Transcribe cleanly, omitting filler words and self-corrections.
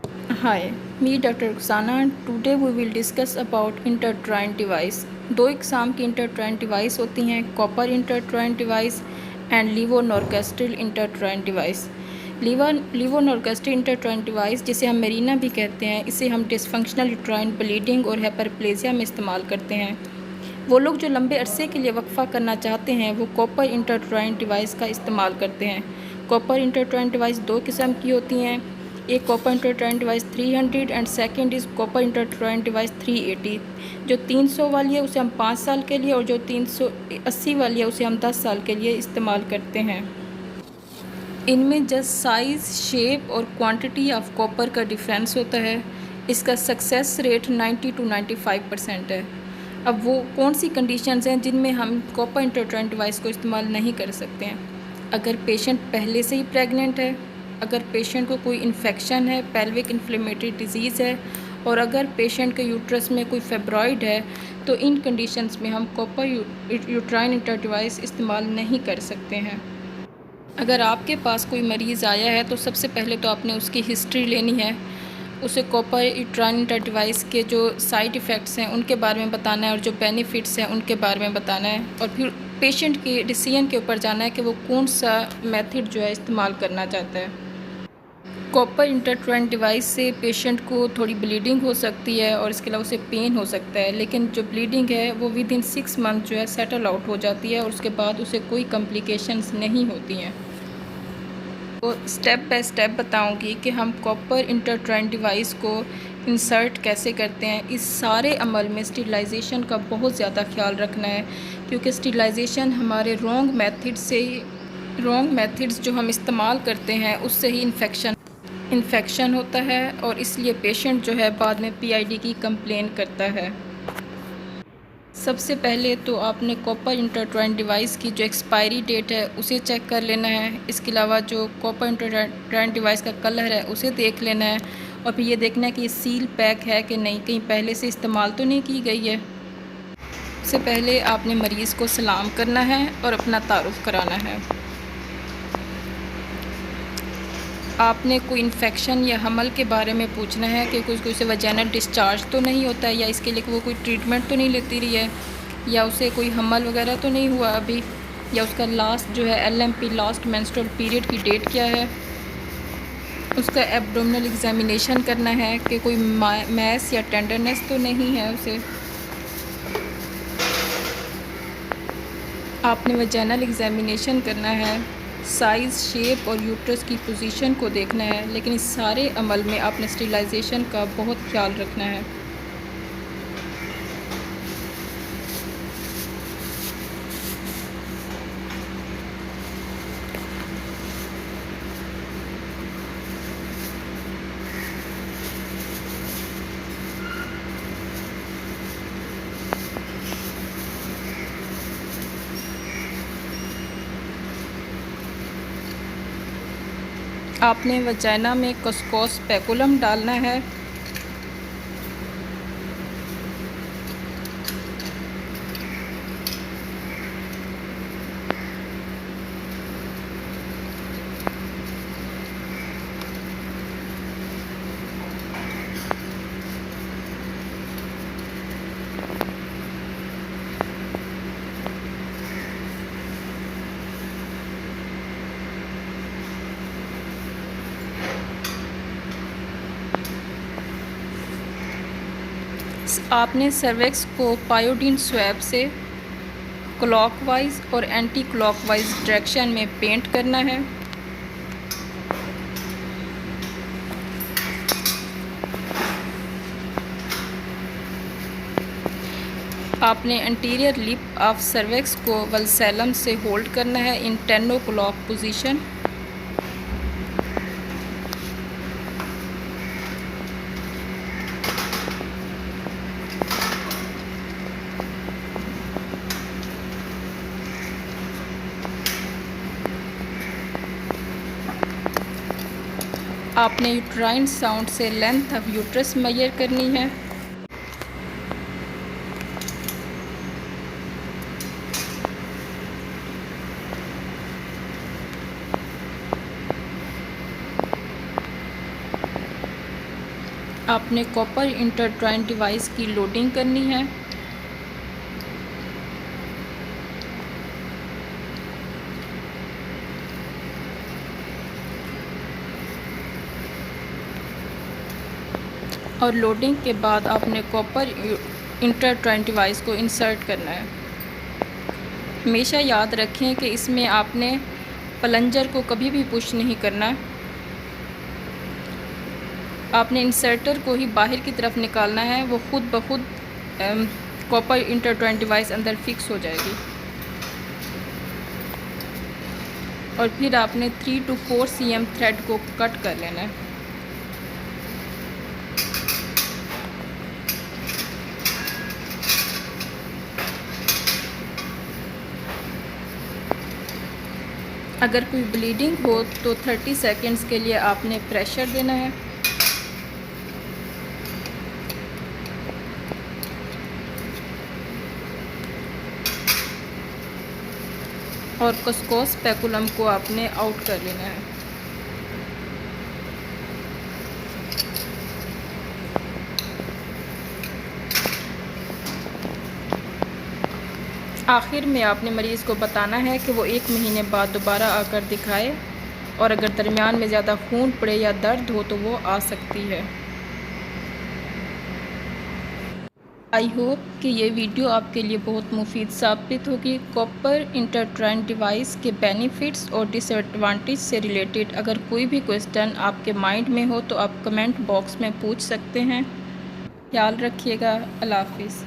Hi, me Dr. Ruxana and today we will discuss about intertwined device. दो इकसाम की intertwined device होती हैं, copper intrauterine device and levonorgestrel intrauterine device. Levonorgestrel intrauterine device, जिसे हम Mirena भी कहते हैं, इसे हम डिसफंक्शनल यूट्राइन ब्लीडिंग और हाइपरप्लेजिया में इस्तेमाल करते हैं। वो लोग जो लंबे अरसे के लिए वक्फा करना चाहते हैं वो कॉपर इंटरट्वाइंड डिवाइस का इस्तेमाल करते हैं। कॉपर इंटरट्वाइंड डिवाइस दो किस्म की होती हैं, एक copper intrauterine device 300 and second is copper intrauterine device 380। जो 300 वाली है उसे हम 5 साल के लिए और जो 380 वाली है उसे हम 10 साल के लिए इस्तेमाल करते हैं। इनमें जस्ट साइज़, शेप और क्वांटिटी ऑफ कॉपर का डिफरेंस होता है। इसका सक्सेस रेट 90 to 95% है। अब वो कौन सी कंडीशंस हैं जिनमें हम कॉपर इंटरट्वाइंड डिवाइस को इस्तेमाल नहीं कर सकते हैं? अगर पेशेंट पहले से ही प्रेग्नेंट है, अगर पेशेंट को कोई इन्फेक्शन है, पेल्विक इन्फ्लेमेटरी डिजीज़ है, और अगर पेशेंट के यूट्रस में कोई फेब्रॉइड है, तो इन कंडीशंस में हम कॉपर यूट्राइन इंटर डिवाइस इस्तेमाल नहीं कर सकते हैं। अगर आपके पास कोई मरीज़ आया है तो सबसे पहले तो आपने उसकी हिस्ट्री लेनी है, उसे कॉपर यूट्राइन इंटर डिवाइस के जो साइड इफ़ेक्ट्स हैं उनके बारे में बताना है और जो बेनिफिट्स हैं उनके बारे में बताना है, और फिर पेशेंट के डिसीजन के ऊपर जाना है कि वो कौन सा मेथड जो है इस्तेमाल करना चाहता है। कॉपर इंटरट्वाइंड डिवाइस से पेशेंट को थोड़ी ब्लीडिंग हो सकती है और इसके अलावा उसे पेन हो सकता है, लेकिन जो ब्लीडिंग है वो विद इन 6 मंथ जो है सेटल आउट हो जाती है और उसके बाद उसे कोई कॉम्प्लिकेशंस नहीं होती हैं। तो स्टेप बाय स्टेप बताऊंगी कि हम कॉपर इंटरट्वाइंड डिवाइस को इंसर्ट कैसे करते हैं। इस सारे अमल में स्टरलाइजेशन का बहुत ज़्यादा ख्याल रखना है, क्योंकि स्टरलाइजेशन हमारे रॉन्ग मेथड्स जो हम इस्तेमाल करते हैं उससे ही इन्फेक्शन होता है, और इसलिए पेशेंट जो है बाद में पीआईडी की कंप्लेन करता है। सबसे पहले तो आपने कॉपर इंटरट्वाइंड डिवाइस की जो एक्सपायरी डेट है उसे चेक कर लेना है। इसके अलावा जो कॉपर इंटरट्वाइंड डिवाइस का कलर है उसे देख लेना है, और फिर ये देखना है कि ये सील पैक है कि नहीं, कहीं पहले से इस्तेमाल तो नहीं की गई है। सबसे पहले आपने मरीज़ को सलाम करना है और अपना तारुफ़ कराना है। आपने कोई इन्फेक्शन या हमल के बारे में पूछना है कि कोई से वजाइनल डिस्चार्ज तो नहीं होता है, या इसके लिए वो कोई ट्रीटमेंट तो नहीं लेती रही है, या उसे कोई हमल वगैरह तो नहीं हुआ अभी, या उसका लास्ट जो है LMP लास्ट मेंस्ट्रुअल पीरियड की डेट क्या है। उसका एब्डोमिनल एग्जामिनेशन करना है कि कोई मैस या टेंडरनेस तो नहीं है उसे। आपने वजाइनल एग्जामिनेशन करना है, साइज़, शेप और यूट्रस की पोजीशन को देखना है, लेकिन इस सारे अमल में आपने स्टरलाइजेशन का बहुत ख्याल रखना है। आपने वजाइना में कस्कोस पेकुलम डालना है। आपने सर्वेक्स को पायोडीन स्वैब से क्लॉकवाइज और एंटी क्लॉकवाइज डायरेक्शन में पेंट करना है। आपने एंटीरियर लिप ऑफ सर्वेक्स को वल्सेलम से होल्ड करना है इन 10 o'clock पोजीशन। आपने यूट्राइन साउंड से लेंथ ऑफ यूट्रस मेजर करनी है। आपने कॉपर इंटरट्वाइन डिवाइस की लोडिंग करनी है। और लोडिंग के बाद आपने कॉपर इंटरट्वाइन डिवाइस को इंसर्ट करना है। हमेशा याद रखें कि इसमें आपने प्लंजर को कभी भी पुश नहीं करना। आपने इंसर्टर को ही बाहर की तरफ निकालना है, वो खुद ब खुद कॉपर इंटरट्वाइन डिवाइस अंदर फिक्स हो जाएगी। और फिर आपने 3 to 4 cm थ्रेड को कट कर लेना है। अगर कोई ब्लीडिंग हो तो 30 सेकेंड्स के लिए आपने प्रेशर देना है। और कस्कोस स्पेकुलम को आपने आउट कर लेना है। आखिर में आपने मरीज़ को बताना है कि वो 1 महीने बाद दोबारा आकर दिखाए, और अगर दरमियान में ज़्यादा खून पड़े या दर्द हो तो वो आ सकती है। आई होप कि ये वीडियो आपके लिए बहुत मुफीद साबित होगी। कॉपर इंटरट्वाइन डिवाइस के बेनिफिट्स और डिसएडवांटेज से रिलेटेड अगर कोई भी क्वेश्चन आपके माइंड में हो तो आप कमेंट बॉक्स में पूछ सकते हैं। ख्याल रखिएगा। अल्लाह हाफिज़।